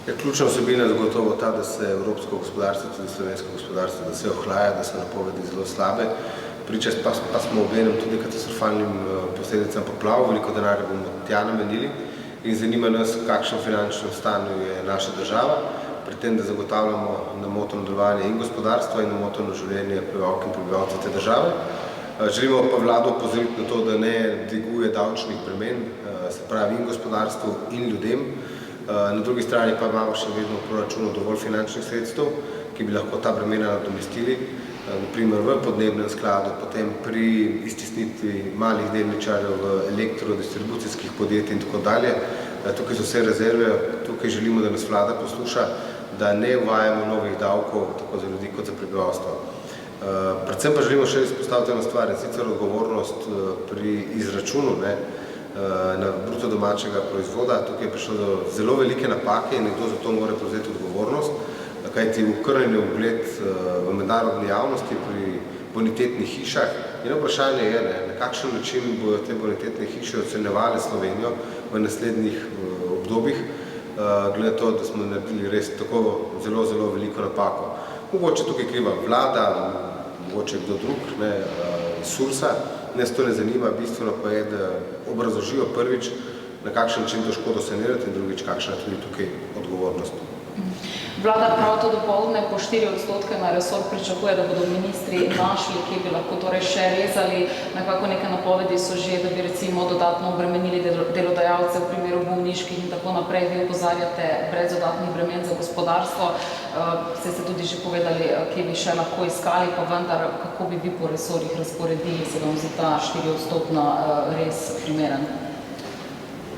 Ključna vsebina je zagotovo ta, da se evropsko gospodarstvo, tudi slovensko gospodarstvo, da se ohlaja, da so napovedi zelo slabe. Priča pa smo obenem tudi katastrofalnim posledicam poplav, veliko denarja bomo tja namenili in zanima nas, v kakšnem finančnem stanju je naša država, pri tem, da zagotavljamo nemoteno delovanje in gospodarstva in nemoteno življenje prebivalk in prebivalcev te države. Želimo pa vlado opozoriti na to, da ne dviguje davčnih bremen, se pravi in gospodarstvu in ljudem. Na drugi strani pa imamo še vedno v proračunu dovolj finančnih sredstev, ki bi lahko ta bremena nadomestili, naprimer v podnebnem skladu, potem pri iztisnitvi malih delničarjev v elektrodistribucijskih podjetij in tako dalje. Tukaj so vse rezerve, tukaj želimo, da nas vlada posluša, da ne uvajamo novih davkov tako za ljudi kot za prebivalstvo. Predvsem pa želimo še izpostaviti eno stvar, in sicer odgovornost pri izračunu na bruto domačega proizvoda. Tukaj je prišlo do zelo velike napake in nekdo za to mora prevzeti odgovornost, kajti okrnjen je ugled v mednarodni javnosti pri bonitetnih hišah. In vprašanje je, na kakšen način bodo te bonitetne hiše ocenjevale Slovenijo v naslednjih obdobjih, glede to, da smo naredili res tako zelo, zelo veliko napako. Mogoče tukaj kriva vlada, mogoče kdo drug, iz Sursa, nas to ne zanima, bistveno pa je, da obrazložijo prvič, na kakšen način to škodo sanirati in drugič, kakšna je tudi tukaj odgovornost. Vlada prav to dopoldne po 4% na resor pričakuje, da bodo ministri našli, kje bi lahko torej še rezali. Nekako neke napovedi so že, da bi recimo dodatno obremenili delodajalce v primeru bolniških in tako naprej. Vi opozarjate brez dodatnih bremen za gospodarstvo. Ste tudi že povedali, kje bi še lahko iskali, pa vendar, kako bi vi po resorjih razporedili, se vam zdi ta 4% res primeren?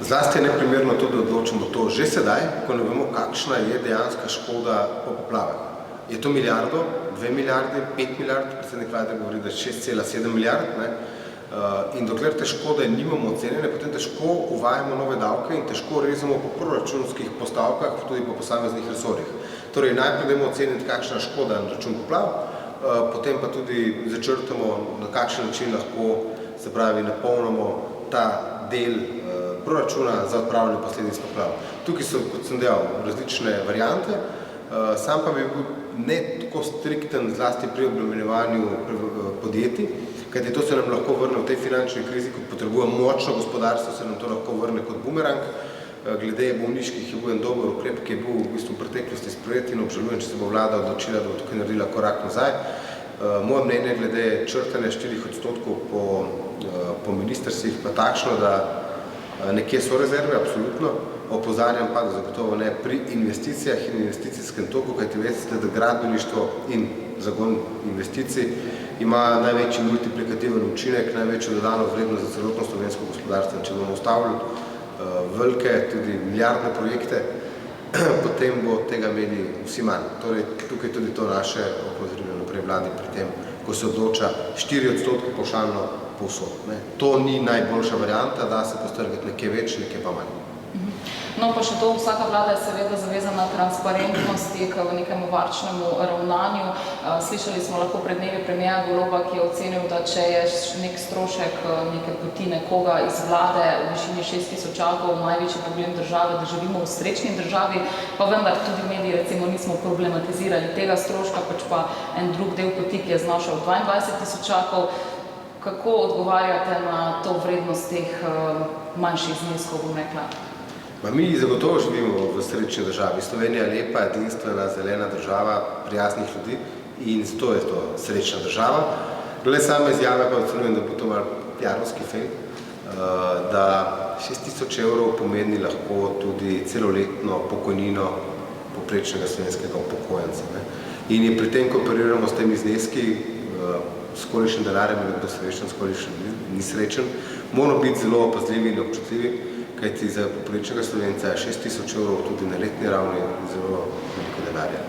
Zlasti je neprimerno to, da odločimo to že sedaj, ko ne vemo, kakšna je dejanska škoda po poplavah. Je to milijardo, 2 milijardi, 5 milijard, predsednik vlade govori, da je 6,7 milijard, in dokler te škode nimamo ocenjene, potem težko uvajamo nove davke in težko rezamo po proračunskih postavkah, tudi po posameznih resorjih. Torej, najprej dajmo oceniti, kakšna je škoda na račun poplav, potem pa tudi začrtamo, na kakšen način lahko, se pravi, napolnimo ta del proračuna za odpravljanje posledic poplav. Tukaj so, kot sem dejal, različne variante, sam pa bi bil ne tako strikten zlasti pri obremenjevanju podjetij, kajti to se nam lahko vrne v tej finančni krizi, ko potrebujemo močno gospodarstvo, se nam to lahko vrne kot bumerang. Glede bolniških je bil en dober ukrep, ki je bil v bistvu v preteklosti sprejet in obžalujem, če se bo vlada odločila, da bo tukaj naredila korak nazaj. Moje mnenje glede črtanja 4% po ministrstvih pa takšno, da nekje so rezerve, absolutno, opozarjam pa, da zagotovo ne pri investicijah in investicijskem toku, kajti veste, da gradbeništvo in zagon investicij ima največji multiplikativen učinek, največjo dodano vrednost za celotno slovensko gospodarstvo. Če bomo ustavili velike, tudi milijardne projekte, potem bo tega imeli vsi manj. Torej, tukaj tudi to naše opozorilo naprej vladi pri tem, ko se odloča 4% pavšalno povsod. To ni najboljša varianta, da se postrgati nekaj več, nekaj pa manj. No, pa še to, vsaka vlada je seveda zavezana transparentnosti k nekemu varčnemu ravnanju. Slišali smo lahko pred dnevi premiera Goloba, ki je ocenil, da če je nek strošek neke poti nekoga iz vlade v višini 6.000 največji problem države, da živimo v srečni državi, pa vendar tudi mediji recimo nismo problematizirali tega stroška, pač pa en drug del poti, ki je znašal 22.000. Kako odgovarjate na to vrednost teh manjših zneskov, bom rekla? Mi zagotovo živimo v srečni državi. Slovenija je lepa, edinstvena, zelena država, prijaznih ljudi in zato je to srečna država. Glede same izjave pa ocenujem, da bo to malo piarovski fejl, da 6.000 evrov pomeni lahko tudi celoletno pokojnino povprečnega slovenskega upokojenca. In je pri tem, ko operiramo s temi zneski, s kolikšnim denarjem je kdo srečen, s kolikšnim ni srečen, moramo biti zelo opazljivi in občutljivi, kajti za povprečnega Slovenca je 6.000 evrov tudi na letni ravni zelo veliko denarja.